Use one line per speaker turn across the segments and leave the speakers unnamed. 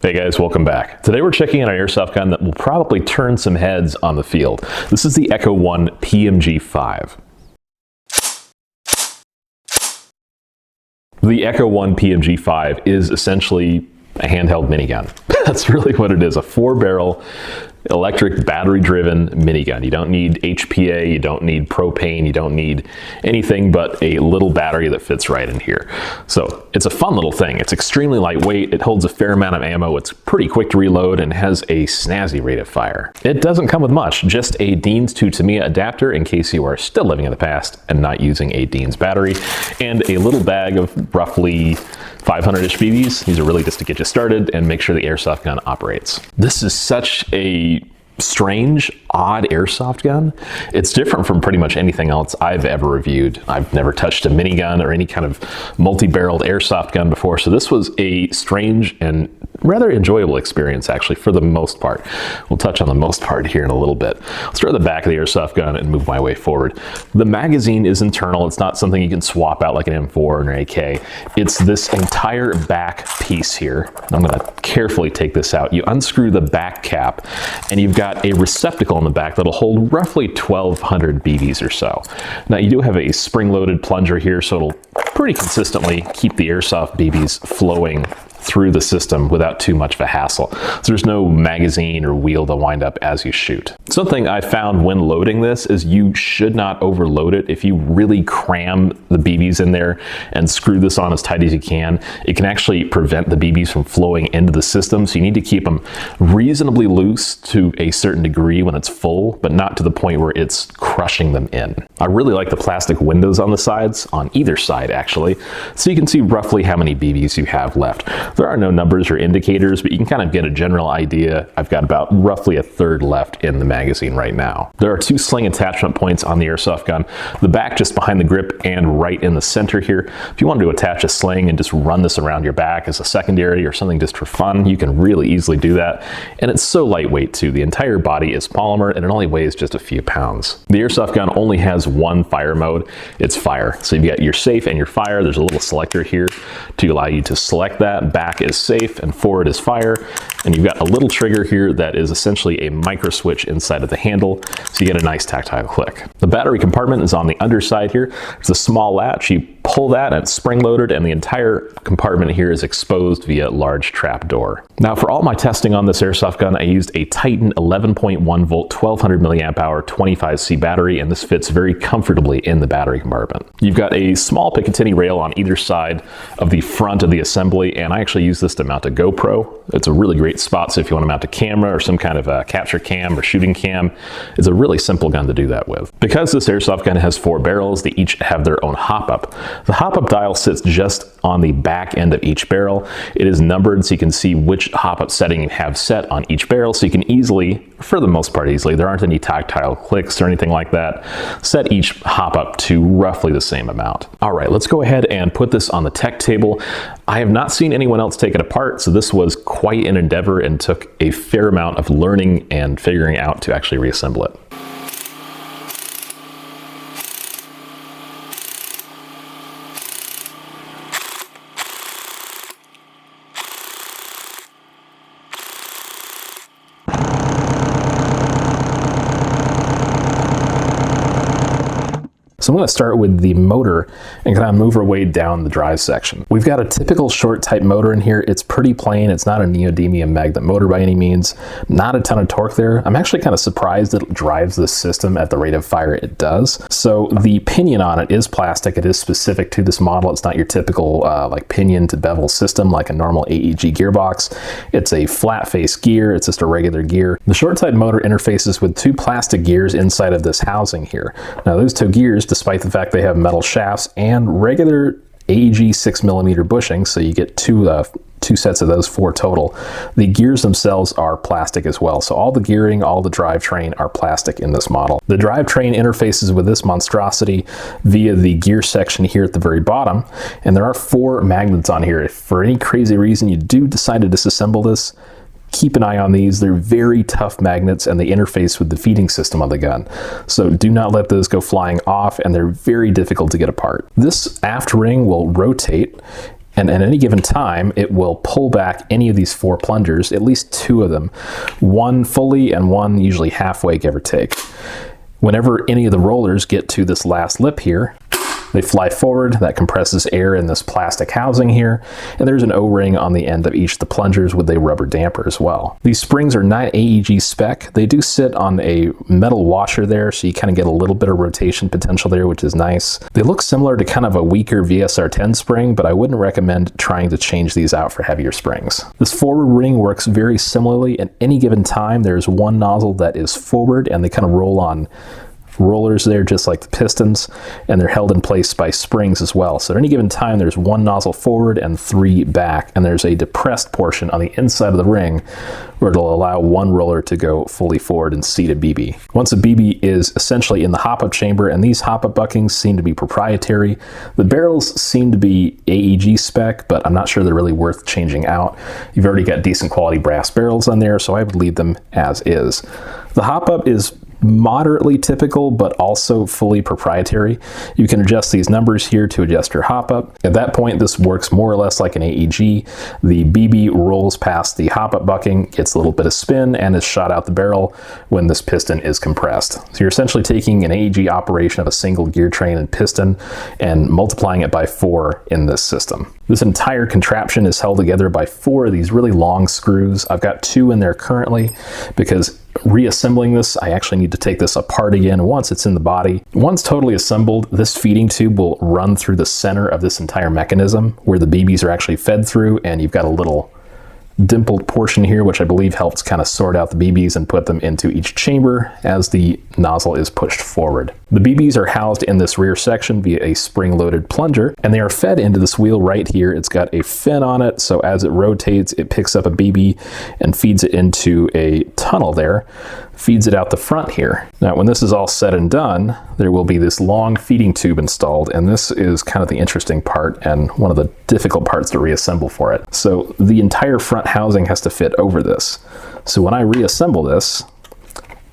Hey guys, welcome back. Today we're checking out an airsoft gun that will probably turn some heads on the field. This is the Echo 1 PMG-5. The Echo 1 PMG-5 is essentially a handheld minigun. That's really what it is, a 4-barrel electric battery-driven minigun. You don't need HPA, you don't need propane, you don't need anything but a little battery that fits right in here. So it's a fun little thing. It's extremely lightweight, it holds a fair amount of ammo, it's pretty quick to reload, and has a snazzy rate of fire. It doesn't come with much, just a Dean's to Tamiya adapter in case you are still living in the past and not using a Dean's battery, and a little bag of roughly 500-ish BBs. These are really just to get you started and make sure the airsoft gun operates. This is such a strange, odd airsoft gun. It's different from pretty much anything else I've ever reviewed. I've never touched a minigun or any kind of multi-barreled airsoft gun before, so this was a strange and rather enjoyable experience, actually, for the most part. We'll touch on the most part here in a little bit. Let's start at the back of the airsoft gun and move my way forward. The magazine is internal. It's not something you can swap out like an M4 or an AK. It's this entire back piece here. I'm going to carefully take this out. You unscrew the back cap, and you've got a receptacle in the back that'll hold roughly 1,200 BBs or so. Now, you do have a spring-loaded plunger here, so it'll pretty consistently keep the airsoft BBs flowing through the system without too much of a hassle. So there's no magazine or wheel to wind up as you shoot. Something I found when loading this is you should not overload it. If you really cram the BBs in there and screw this on as tight as you can, it can actually prevent the BBs from flowing into the system. So you need to keep them reasonably loose to a certain degree when it's full, but not to the point where it's crushing them in. I really like the plastic windows on the sides, on either side actually, so you can see roughly how many BBs you have left. There are no numbers or indicators, but you can kind of get a general idea. I've got about roughly a third left in the magazine right now. There are 2 sling attachment points on the airsoft gun, the back just behind the grip and right in the center here. If you wanted to attach a sling and just run this around your back as a secondary or something just for fun, you can really easily do that. And it's so lightweight too. The entire body is polymer and it only weighs just a few pounds. The airsoft gun only has one fire mode. It's fire. So you've got your safe and your fire. There's a little selector here to allow you to select that. Back is safe and forward is fire, and you've got a little trigger here that is essentially a micro switch inside of the handle, so you get a nice tactile click. The battery compartment is on the underside here. There's a small latch. You pull that and it's spring loaded, and the entire compartment here is exposed via large trap door. Now, for all my testing on this airsoft gun, I used a Titan 11.1 volt 1200 milliamp hour 25C battery, and this fits very comfortably in the battery compartment. You've got a small Picatinny rail on either side of the front of the assembly, and I actually use this to mount a GoPro. It's a really great spot, so if you want to mount a camera or some kind of a capture cam or shooting cam, it's a really simple gun to do that with. Because this airsoft gun has 4 barrels, they each have their own hop-up. The hop-up dial sits just on the back end of each barrel. It is numbered so you can see which hop-up setting you have set on each barrel, so you can easily, for the most part easily, there aren't any tactile clicks or anything like that, set each hop-up to roughly the same amount. All right, let's go ahead and put this on the tech table. I have not seen anyone else take it apart, so this was quite an endeavor and took a fair amount of learning and figuring out to actually reassemble it. So I'm going to start with the motor and kind of move our way down the drive section. We've got a typical short type motor in here. It's pretty plain. It's not a neodymium magnet motor by any means. Not a ton of torque there. I'm actually kind of surprised that it drives this system at the rate of fire it does. So the pinion on it is plastic. It is specific to this model. It's not your typical like pinion to bevel system like a normal AEG gearbox. It's a flat face gear. It's just a regular gear. The short type motor interfaces with 2 plastic gears inside of this housing here. Now those 2 gears, despite the fact they have metal shafts and regular AEG 6mm bushings, so you get two sets of those, 4 total. The gears themselves are plastic as well. So all the gearing, all the drivetrain are plastic in this model. The drivetrain interfaces with this monstrosity via the gear section here at the very bottom. And there are 4 magnets on here. If for any crazy reason you do decide to disassemble this, keep an eye on these. They're very tough magnets and they interface with the feeding system of the gun. So do not let those go flying off, and they're very difficult to get apart. This aft ring will rotate And at any given time, it will pull back any of these 4 plungers, at least 2 of them, one fully and one usually halfway, give or take. Whenever any of the rollers get to this last lip here, they fly forward. That compresses air in this plastic housing here, and there's an O-ring on the end of each of the plungers with a rubber damper as well. These springs are not AEG spec. They do sit on a metal washer there, so you kind of get a little bit of rotation potential there, which is nice. They look similar to kind of a weaker VSR10 spring, but I wouldn't recommend trying to change these out for heavier springs. This forward ring works very similarly. At any given time, there's one nozzle that is forward, and they kind of roll on rollers there just like the pistons, and they're held in place by springs as well. So at any given time there's one nozzle forward and 3 back, and there's a depressed portion on the inside of the ring where it'll allow one roller to go fully forward and seat a BB. Once a BB is essentially in the hop-up chamber, and these hop-up buckings seem to be proprietary. The barrels seem to be AEG spec, but I'm not sure they're really worth changing out. You've already got decent quality brass barrels on there, so I would leave them as is. The hop-up is moderately typical, but also fully proprietary. You can adjust these numbers here to adjust your hop up. At that point, this works more or less like an AEG. The BB rolls past the hop up bucking, gets a little bit of spin, and is shot out the barrel when this piston is compressed. So you're essentially taking an AEG operation of a single gear train and piston and multiplying it by 4 in this system. This entire contraption is held together by 4 of these really long screws. I've got 2 in there currently because reassembling this, I actually need to take this apart again once it's in the body. Once totally assembled, this feeding tube will run through the center of this entire mechanism where the BBs are actually fed through, and you've got a little dimpled portion here, which I believe helps kind of sort out the BBs and put them into each chamber as the nozzle is pushed forward. The BBs are housed in this rear section via a spring-loaded plunger, and they are fed into this wheel right here. It's got a fin on it, so as it rotates, it picks up a BB and feeds it into a tunnel there, feeds it out the front here. Now, when this is all said and done, there will be this long feeding tube installed, and this is kind of the interesting part and one of the difficult parts to reassemble for it. So the entire front housing has to fit over this. So when I reassemble this,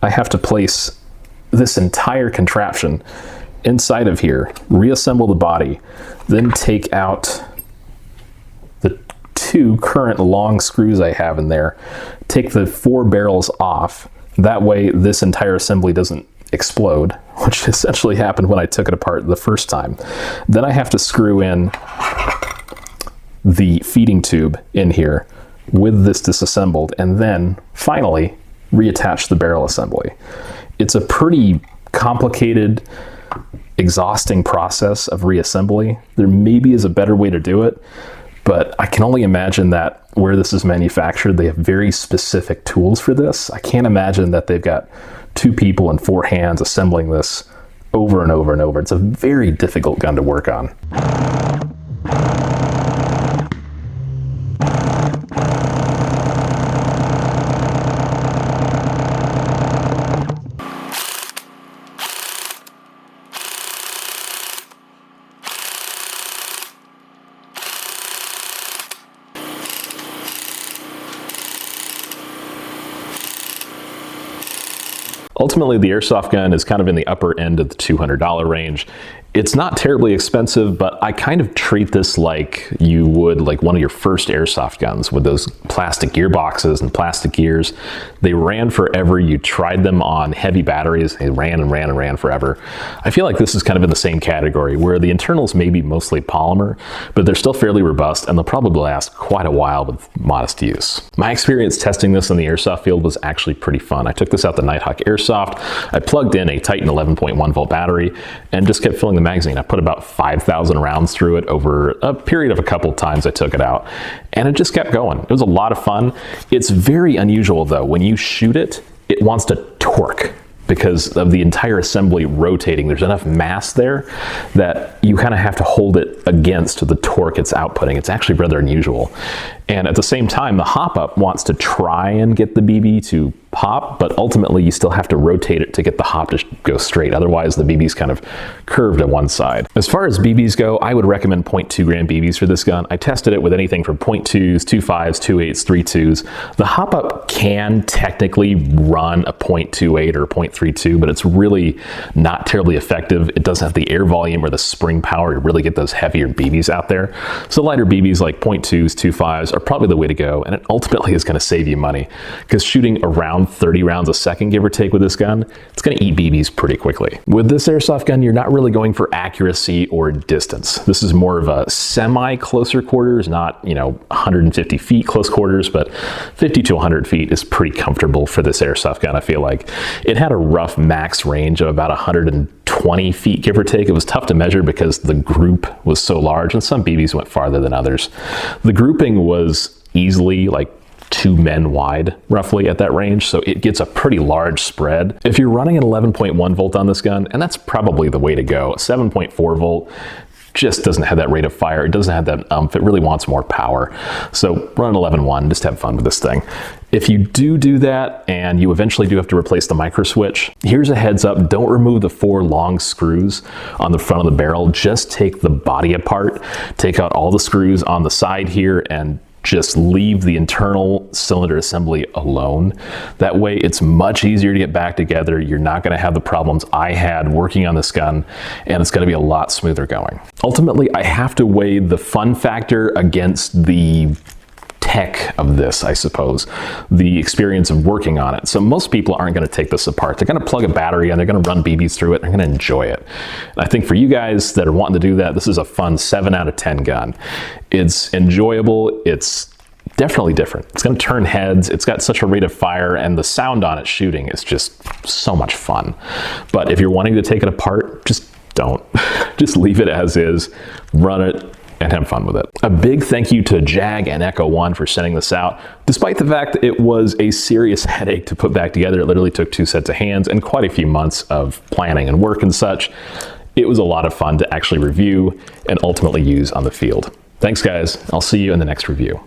I have to place this entire contraption inside of here, reassemble the body, then take out the 2 current long screws I have in there, take the 4 barrels off. That way this entire assembly doesn't explode, which essentially happened when I took it apart the first time. Then I have to screw in the feeding tube in here with this disassembled, and then finally reattach the barrel assembly. It's a pretty complicated, exhausting process of reassembly. There maybe is a better way to do it, but I can only imagine that where this is manufactured, they have very specific tools for this. I can't imagine that they've got 2 people and 4 hands assembling this over and over and over. It's a very difficult gun to work on. Ultimately, the airsoft gun is kind of in the upper end of the $200 range. It's not terribly expensive, but I kind of treat this like you would like one of your first airsoft guns with those plastic gearboxes and plastic gears. They ran forever. You tried them on heavy batteries. They ran and ran and ran forever. I feel like this is kind of in the same category where the internals may be mostly polymer, but they're still fairly robust and they'll probably last quite a while with modest use. My experience testing this in the airsoft field was actually pretty fun. I took this out the Nighthawk Airsoft. I plugged in a Titan 11.1 volt battery and just kept filling the magazine. I put about 5,000 rounds through it over a period of a couple times I took it out, and it just kept going. It was a lot of fun. It's very unusual though. When you shoot it, it wants to torque because of the entire assembly rotating. There's enough mass there that you kind of have to hold it against the torque it's outputting. It's actually rather unusual. And at the same time, the hop-up wants to try and get the BB to pop, but ultimately you still have to rotate it to get the hop to go straight. Otherwise the BB's kind of curved to one side. As far as BBs go, I would recommend 0.2 gram BBs for this gun. I tested it with anything from 0.2s, 2.5s, 2.8s, 3.2s. The hop up can technically run a 0.28 or a 0.32, but it's really not terribly effective. It doesn't have the air volume or the spring power to really get those heavier BBs out there. So lighter BBs like 0.2s, 2.5s are probably the way to go, and it ultimately is going to save you money, because shooting around 30 rounds a second, give or take, with this gun, it's going to eat BBs pretty quickly. With this airsoft gun, you're not really going for accuracy or distance. This is more of a semi closer quarters, not 150 feet close quarters, but 50 to 100 feet is pretty comfortable for this airsoft gun. I feel like it had a rough max range of about 120 feet, give or take. It was tough to measure because the group was so large, and some BBs went farther than others. The grouping was easily like 2 men wide, roughly, at that range, so it gets a pretty large spread. If you're running an 11.1 volt on this gun, and that's probably the way to go, 7.4 volt just doesn't have that rate of fire. It doesn't have that umph. It really wants more power. So run an 11.1, just have fun with this thing. If you do that, and you eventually do have to replace the micro switch, here's a heads up: don't remove the 4 long screws on the front of the barrel. Just take the body apart, take out all the screws on the side here, and just leave the internal cylinder assembly alone. That way it's much easier to get back together. You're not going to have the problems I had working on this gun, and it's going to be a lot smoother going. Ultimately, I have to weigh the fun factor against the tech of this, I suppose, the experience of working on it. So most people aren't going to take this apart. They're going to plug a battery and they're going to run BBs through it. They're going to enjoy it. And I think for you guys that are wanting to do that, this is a fun 7 out of 10 gun. It's enjoyable. It's definitely different. It's going to turn heads. It's got such a rate of fire, and the sound on it shooting is just so much fun. But if you're wanting to take it apart, just don't. Just leave it as is, run it, and have fun with it. A big thank you to Jag and Echo One for sending this out. Despite the fact that it was a serious headache to put back together, it literally took 2 sets of hands and quite a few months of planning and work and such. It was a lot of fun to actually review and ultimately use on the field. Thanks guys, I'll see you in the next review.